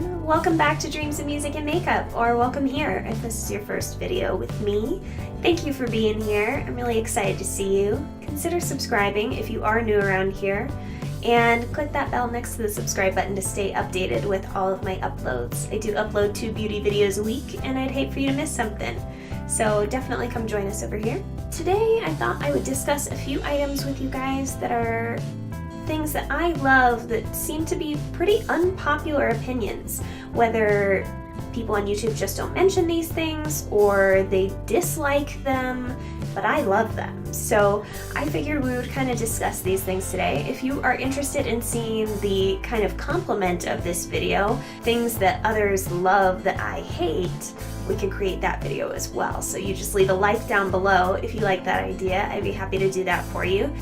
Welcome back to Dreams of Music and Makeup, or welcome here if this is your first video with me. Thank you for being here. I'm really excited to see you. Consider subscribing if you are new around here, and click that bell next to the subscribe button to stay updated with all of my uploads. I do upload 2 beauty videos a week, and I'd hate for you to miss something. So definitely come join us over here. Today I thought I would discuss a few items with you guys that are things that I love that seem to be pretty unpopular opinions, whether people on YouTube just don't mention these things or they dislike them, but I love them. So I figured we would kind of discuss these things today. If you are interested in seeing the kind of complement of this video, things that others love that I hate, we can create that video as well. So you just leave a like down below if you like that idea. I'd be happy to do that for you.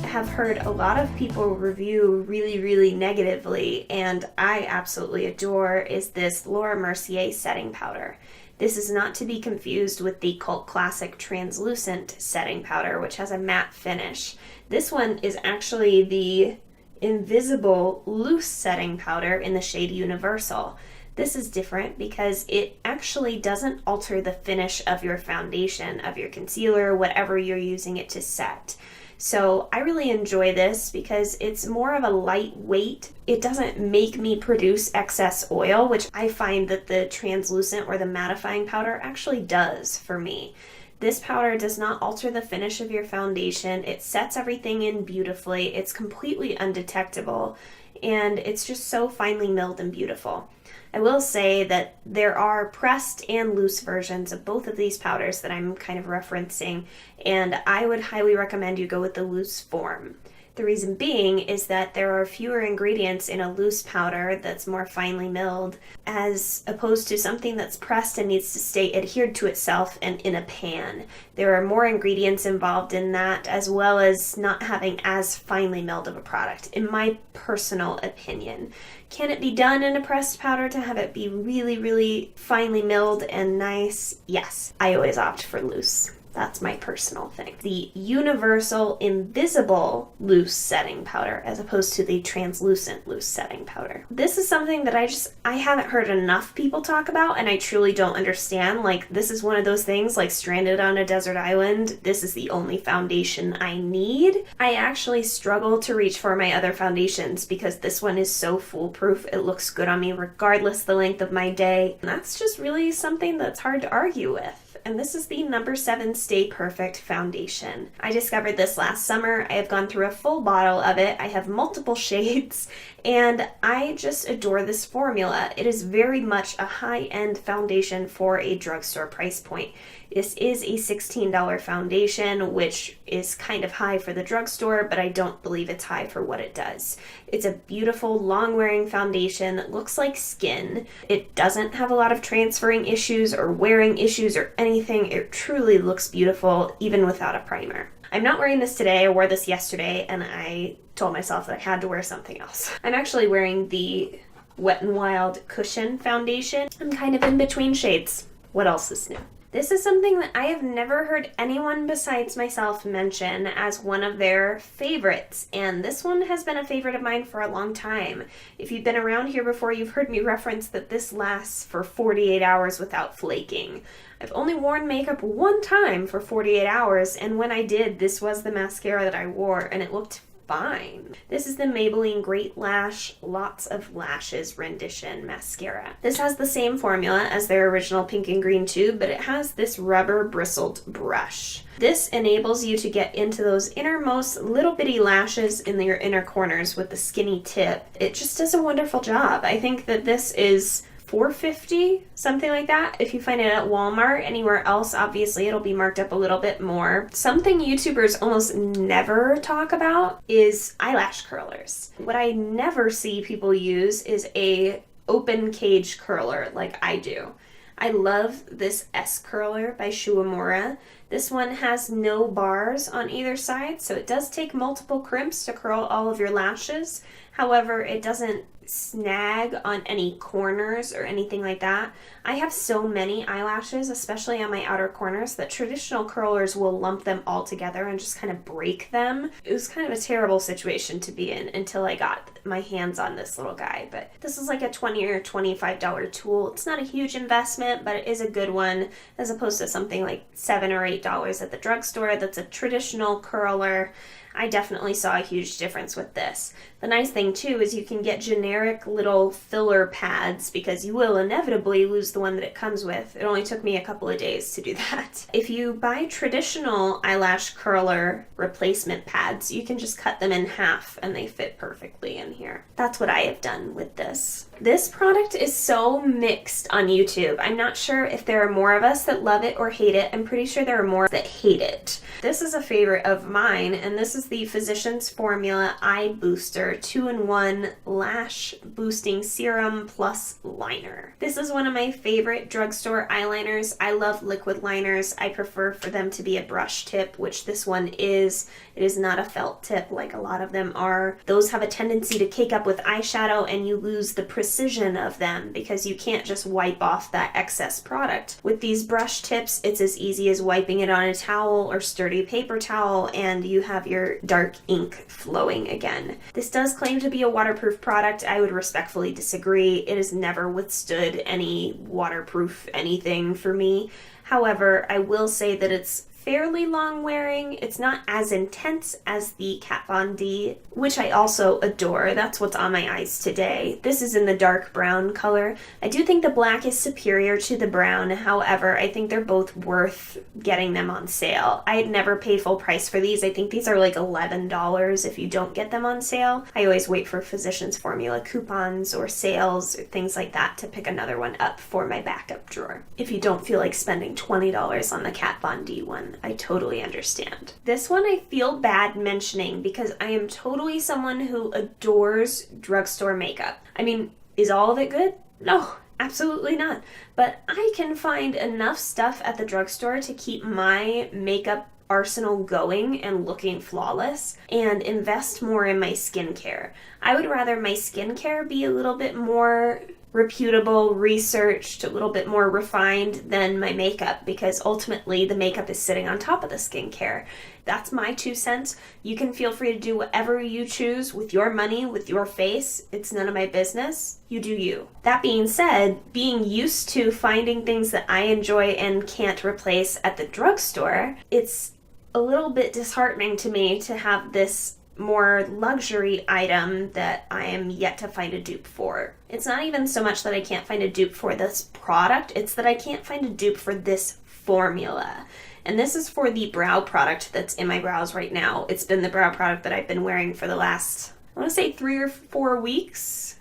I have heard a lot of people review really negatively, and I absolutely adore, is this Laura Mercier setting powder. This is not to be confused with the cult classic translucent setting powder, which has a matte finish. This one is actually the invisible loose setting powder in the shade Universal. This is different because it actually doesn't alter the finish of your foundation, of your concealer, whatever you're using it to set. So I really enjoy this because it's more of a lightweight. It doesn't make me produce excess oil, which I find that the translucent or the mattifying powder actually does for me. This powder does not alter the finish of your foundation. It sets everything in beautifully. It's completely undetectable, and it's just so finely milled and beautiful. I will say that there are pressed and loose versions of both of these powders that I'm kind of referencing, and I would highly recommend you go with the loose form. The reason being is that there are fewer ingredients in a loose powder that's more finely milled, as opposed to something that's pressed and needs to stay adhered to itself and in a pan. There are more ingredients involved in that, as well as not having as finely milled of a product, in my personal opinion. Can it be done in a pressed powder to have it be really finely milled and nice? Yes. I always opt for loose. That's my personal thing. The Universal Invisible Loose Setting Powder as opposed to the Translucent Loose Setting Powder. This is something that I haven't heard enough people talk about, and I truly don't understand. Like, this is one of those things like stranded on a desert island. This is the only foundation I need. I actually struggle to reach for my other foundations because this one is so foolproof. It looks good on me regardless the length of my day. And that's just really something that's hard to argue with. And this is the number 7 Stay Perfect foundation. I discovered this last summer. I have gone through a full bottle of it. I have multiple shades, and I just adore this formula. It is very much a high-end foundation for a drugstore price point. This is a $16 foundation, which is kind of high for the drugstore, but I don't believe it's high for what it does. It's a beautiful, long-wearing foundation that looks like skin. It doesn't have a lot of transferring issues or wearing issues or anything. It truly looks beautiful, even without a primer. I'm not wearing this today. I wore this yesterday, and I told myself that I had to wear something else. I'm actually wearing the Wet n Wild Cushion foundation. I'm kind of in between shades. What else is new? This is something that I have never heard anyone besides myself mention as one of their favorites, and this one has been a favorite of mine for a long time. If you've been around here before, you've heard me reference that this lasts for 48 hours without flaking. I've only worn makeup one time for 48 hours, and when I did, this was the mascara that I wore, and it looked fine. This is the Maybelline Great Lash Lots of Lashes Rendition Mascara. This has the same formula as their original pink and green tube, but it has this rubber bristled brush. This enables you to get into those innermost little bitty lashes in your inner corners with the skinny tip. It just does a wonderful job. I think that this is $4.50, something like that. If you find it at Walmart, anywhere else, obviously it'll be marked up a little bit more. Something YouTubers almost never talk about is eyelash curlers. What I never see people use is a open cage curler like I do. I love this S curler by Shuamura. This one has no bars on either side, so it does take multiple crimps to curl all of your lashes. However, it doesn't snag on any corners or anything like that. I have so many eyelashes, especially on my outer corners, that traditional curlers will lump them all together and just kind of break them. It was kind of a terrible situation to be in until I got my hands on this little guy. But this is like a $20 or $25 tool. It's not a huge investment, but it is a good one, as opposed to something like $7 or $8 at the drugstore that's a traditional curler. I definitely saw a huge difference with this. The nice thing too is you can get generic little filler pads, because you will inevitably lose the one that it comes with. It only took me a couple of days to do that. If you buy traditional eyelash curler replacement pads, you can just cut them in half and they fit perfectly in here. That's what I have done with this. This product is so mixed on YouTube. I'm not sure if there are more of us that love it or hate it. I'm pretty sure there are more that hate it. This is a favorite of mine, and this is the Physicians Formula Eye Booster 2-in-1 Lash Boosting Serum Plus Liner. This is one of my favorite drugstore eyeliners. I love liquid liners. I prefer for them to be a brush tip, which this one is. It is not a felt tip like a lot of them are. Those have a tendency to cake up with eyeshadow and you lose the precision of them because you can't just wipe off that excess product. With these brush tips, it's as easy as wiping it on a towel or sturdy paper towel and you have your dark ink flowing again. This does claim to be a waterproof product. I would respectfully disagree. It has never withstood any waterproof anything for me. However, I will say that it's fairly long wearing. It's not as intense as the Kat Von D, which I also adore. That's what's on my eyes today. This is in the dark brown color. I do think the black is superior to the brown. However, I think they're both worth getting them on sale. I'd never pay full price for these. I think these are like $11 if you don't get them on sale. I always wait for Physicians Formula coupons or sales or things like that to pick another one up for my backup drawer. If you don't feel like spending $20 on the Kat Von D one, I totally understand. This one I feel bad mentioning because I am totally someone who adores drugstore makeup. I mean, is all of it good? No, absolutely not. But I can find enough stuff at the drugstore to keep my makeup arsenal going and looking flawless and invest more in my skincare. I would rather my skincare be a little bit more reputable, researched, a little bit more refined than my makeup, because ultimately the makeup is sitting on top of the skincare. That's my 2 cents. You can feel free to do whatever you choose with your money, with your face. It's none of my business. You do you. That being said, being used to finding things that I enjoy and can't replace at the drugstore, it's a little bit disheartening to me to have this more luxury item that I am yet to find a dupe for. It's not even so much that I can't find a dupe for this product, it's that I can't find a dupe for this formula. And this is for the brow product that's in my brows right now. It's been the brow product that I've been wearing for the last, I want to say 3 or 4 weeks,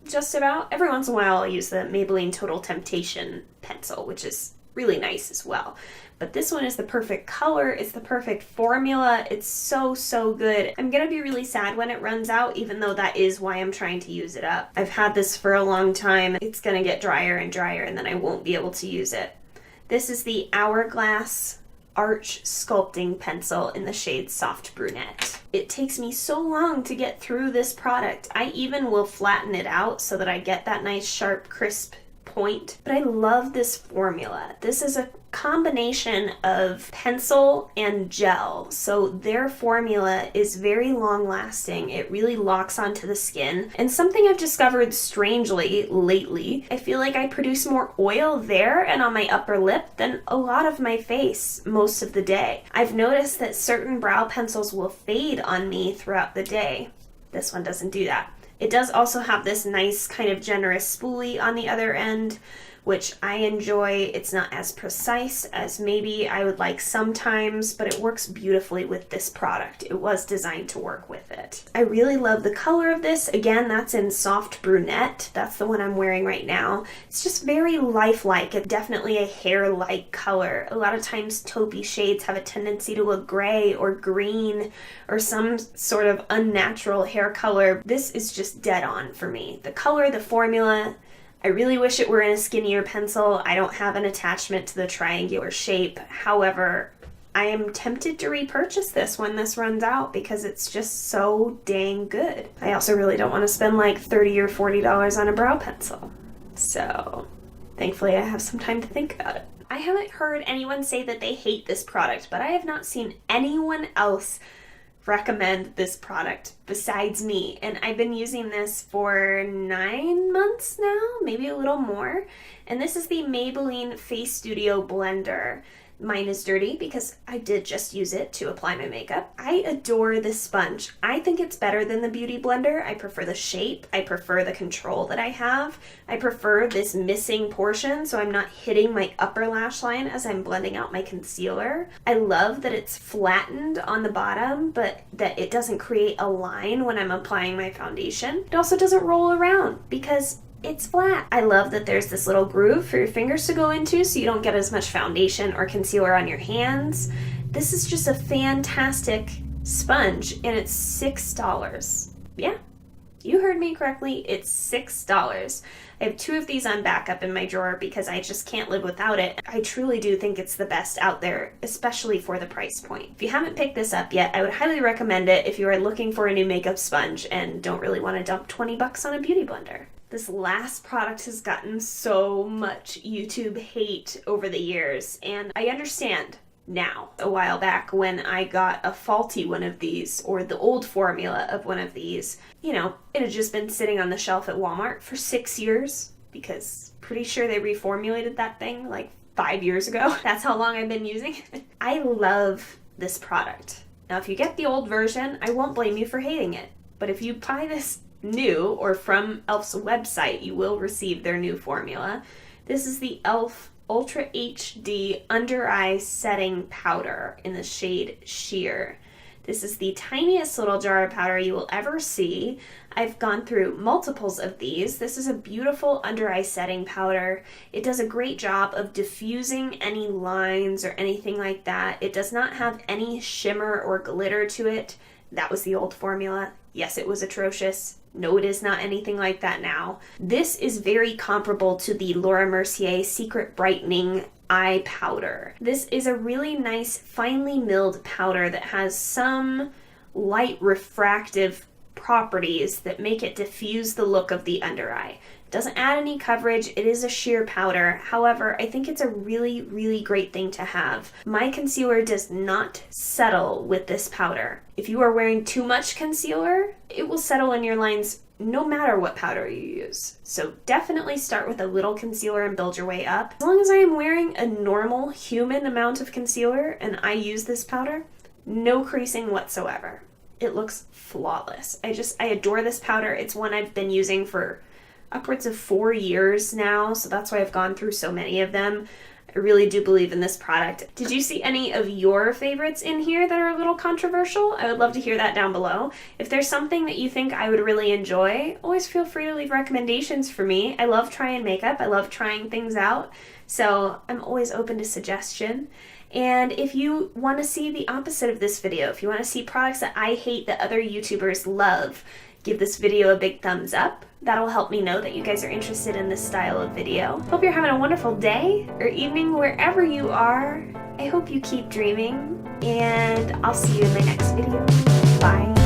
just about. Every once in a while I'll use the Maybelline Total Temptation pencil, which is really nice as well. But this one is the perfect color, it's the perfect formula, it's so, so good. I'm gonna be really sad when it runs out, even though that is why I'm trying to use it up. I've had this for a long time. It's gonna get drier and drier and then I won't be able to use it. This is the Hourglass Arch Sculpting Pencil in the shade Soft Brunette. It takes me so long to get through this product. I even will flatten it out so that I get that nice, sharp, crisp point. But I love this formula. This is a combination of pencil and gel, so their formula is very long lasting. It really locks onto the skin, and something I've discovered strangely lately, I feel like I produce more oil there and on my upper lip than a lot of my face most of the day. I've noticed that certain brow pencils will fade on me throughout the day. This one doesn't do that. It does also have this nice kind of generous spoolie on the other end, which I enjoy. It's not as precise as maybe I would like sometimes, but it works beautifully with this product. It was designed to work with it. I really love the color of this. Again, that's in Soft Brunette. That's the one I'm wearing right now. It's just very lifelike. It's definitely a hair-like color. A lot of times taupey shades have a tendency to look gray or green or some sort of unnatural hair color. This is just dead on for me. The color, the formula, I really wish it were in a skinnier pencil. I don't have an attachment to the triangular shape. However, I am tempted to repurchase this when this runs out because it's just so dang good. I also really don't want to spend like $30 or $40 on a brow pencil. So thankfully I have some time to think about it. I haven't heard anyone say that they hate this product, but I have not seen anyone else recommend this product besides me. And I've been using this for 9 months now, maybe a little more. And this is the Maybelline Face Studio Blender. Mine is dirty because I did just use it to apply my makeup. I adore this sponge. I think it's better than the Beauty Blender. I prefer the shape. I prefer the control that I have. I prefer this missing portion so I'm not hitting my upper lash line as I'm blending out my concealer. I love that it's flattened on the bottom, but that it doesn't create a line when I'm applying my foundation. It also doesn't roll around because it's flat. I love that there's this little groove for your fingers to go into so you don't get as much foundation or concealer on your hands. This is just a fantastic sponge and it's $6. Yeah, you heard me correctly, it's $6. I have 2 of these on backup in my drawer because I just can't live without it. I truly do think it's the best out there, especially for the price point. If you haven't picked this up yet, I would highly recommend it if you are looking for a new makeup sponge and don't really want to dump 20 bucks on a beauty blender. This last product has gotten so much YouTube hate over the years, and I understand now. A while back when I got a faulty one of these, or the old formula of one of these, you know, it had just been sitting on the shelf at Walmart for 6 years, because pretty sure they reformulated that thing like 5 years ago. That's how long I've been using it. I love this product. Now, if you get the old version, I won't blame you for hating it, but if you buy this new or from e.l.f.'s website, you will receive their new formula. This is the e.l.f. Ultra HD Under Eye Setting Powder in the shade Sheer. This is the tiniest little jar of powder you will ever see. I've gone through multiples of these. This is a beautiful under eye setting powder. It does a great job of diffusing any lines or anything like that. It does not have any shimmer or glitter to it. That was the old formula. Yes, it was atrocious. No, it is not anything like that now. This is very comparable to the Laura Mercier Secret Brightening Eye Powder. This is a really nice, finely milled powder that has some light refractive properties that make it diffuse the look of the under eye. It doesn't add any coverage. It is a sheer powder. However, I think it's a really, really great thing to have. My concealer does not settle with this powder. If you are wearing too much concealer, it will settle in your lines no matter what powder you use. So definitely start with a little concealer and build your way up. As long as I am wearing a normal human amount of concealer and I use this powder, no creasing whatsoever. It looks flawless. I adore this powder. It's one I've been using for upwards of 4 years now, so that's why I've gone through so many of them. I really do believe in this product. Did you see any of your favorites in here that are a little controversial? I would love to hear that down below. If there's something that you think I would really enjoy, always feel free to leave recommendations for me. I love trying makeup. I love trying things out, so I'm always open to suggestion. And if you want to see the opposite of this video, if you want to see products that I hate that other YouTubers love, give this video a big thumbs up. That'll help me know that you guys are interested in this style of video. Hope you're having a wonderful day or evening wherever you are. I hope you keep dreaming, and I'll see you in my next video. Bye.